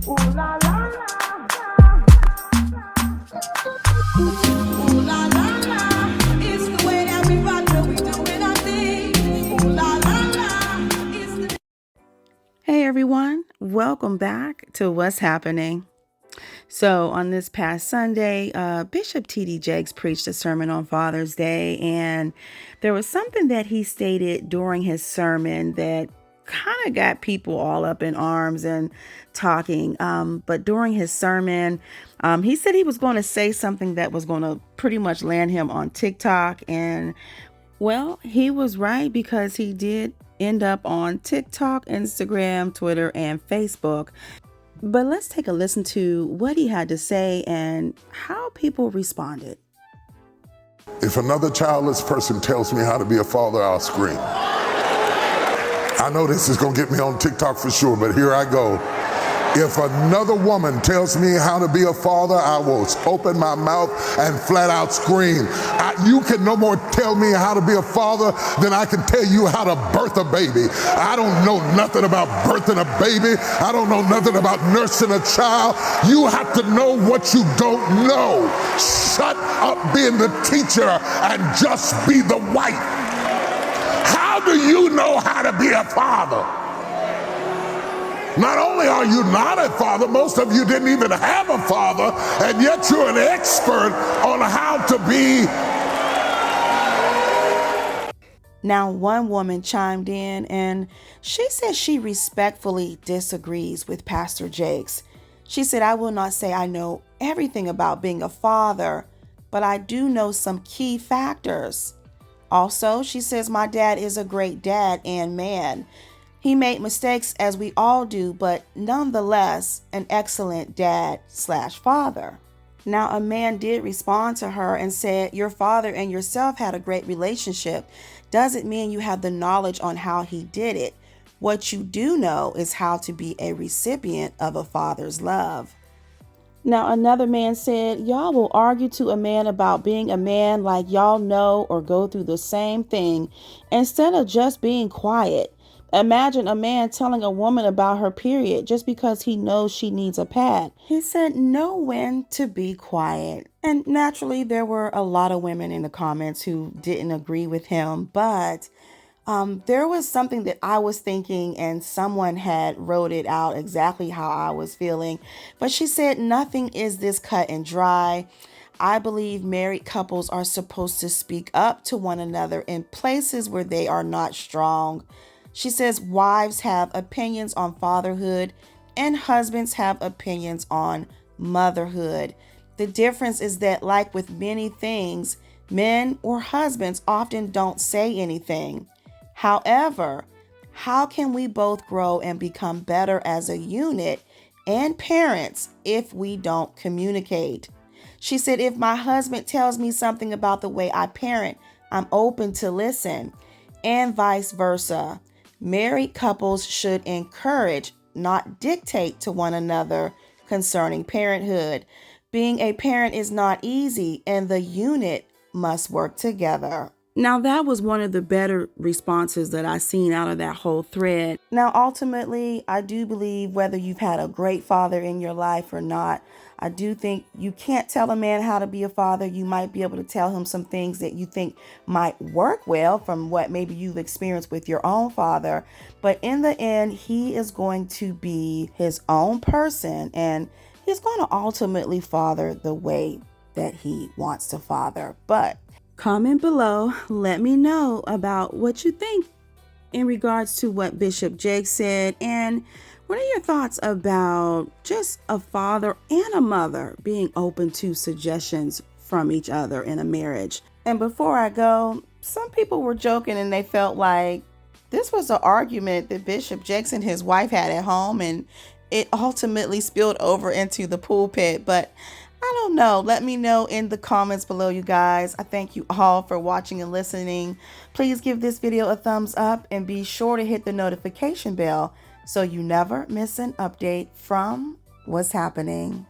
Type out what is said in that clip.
Ooh la la la. Ooh la la la. It's the way that we rock when we doing our thing. Ooh la la la. It's the... Hey everyone, welcome back to What's Happening. So on this past Sunday, Bishop tdjakes preached a sermon on Father's Day, and there was something that he stated during his sermon that kind of got people all up in arms and talking. But during his sermon, he said he was going to say something that was going to pretty much land him on TikTok. And well, he was right, because he did end up on TikTok, Instagram, Twitter, and Facebook. But let's take a listen to what he had to say and how people responded. If another childless person tells me how to be a father, I'll scream. I know this is gonna get me on TikTok for sure, but here I go. If another woman tells me how to be a father, I will open my mouth and flat out scream. You can no more tell me how to be a father than I can tell you how to birth a baby. I don't know nothing about birthing a baby. I don't know nothing about nursing a child. You have to know what you don't know. Shut up being the teacher and just be the wife. How do you know how to be a father? Not only are you not a father, most of you didn't even have a father, and yet you're an expert on how to be. Now, one woman chimed in and she said she respectfully disagrees with Pastor Jakes. She said, "I will not say I know everything about being a father, but I do know some key factors." Also, she says, "My dad is a great dad and man. He made mistakes, as we all do, but nonetheless, an excellent dad/father." Now, a man did respond to her and said, "Your father and yourself had a great relationship. Doesn't mean you have the knowledge on how he did it. What you do know is how to be a recipient of a father's love." Now, another man said, "Y'all will argue to a man about being a man like y'all know or go through the same thing instead of just being quiet. Imagine a man telling a woman about her period just because he knows she needs a pad." He said, "Know when to be quiet." And naturally, there were a lot of women in the comments who didn't agree with him, but there was something that I was thinking, and someone had wrote it out exactly how I was feeling. But she said, "Nothing is this cut and dry. I believe married couples are supposed to speak up to one another in places where they are not strong." She says, "Wives have opinions on fatherhood and husbands have opinions on motherhood. The difference is that, like with many things, men or husbands often don't say anything. However, how can we both grow and become better as a unit and parents if we don't communicate?" She said, "If my husband tells me something about the way I parent, I'm open to listen, and vice versa. Married couples should encourage, not dictate to one another concerning parenthood. Being a parent is not easy, and the unit must work together." Now, that was one of the better responses that I seen out of that whole thread. Now, ultimately, I do believe whether you've had a great father in your life or not, I do think you can't tell a man how to be a father. You might be able to tell him some things that you think might work well from what maybe you've experienced with your own father. But in the end, he is going to be his own person, and he's going to ultimately father the way that he wants to father. But comment below, let me know about what you think in regards to what Bishop Jakes said, and what are your thoughts about just a father and a mother being open to suggestions from each other in a marriage. And before I go, some people were joking and they felt like this was an argument that Bishop Jakes and his wife had at home, and it ultimately spilled over into the pulpit. But I don't know. Let me know in the comments below, you guys. I thank you all for watching and listening. Please give this video a thumbs up and be sure to hit the notification bell so you never miss an update from What's Happening.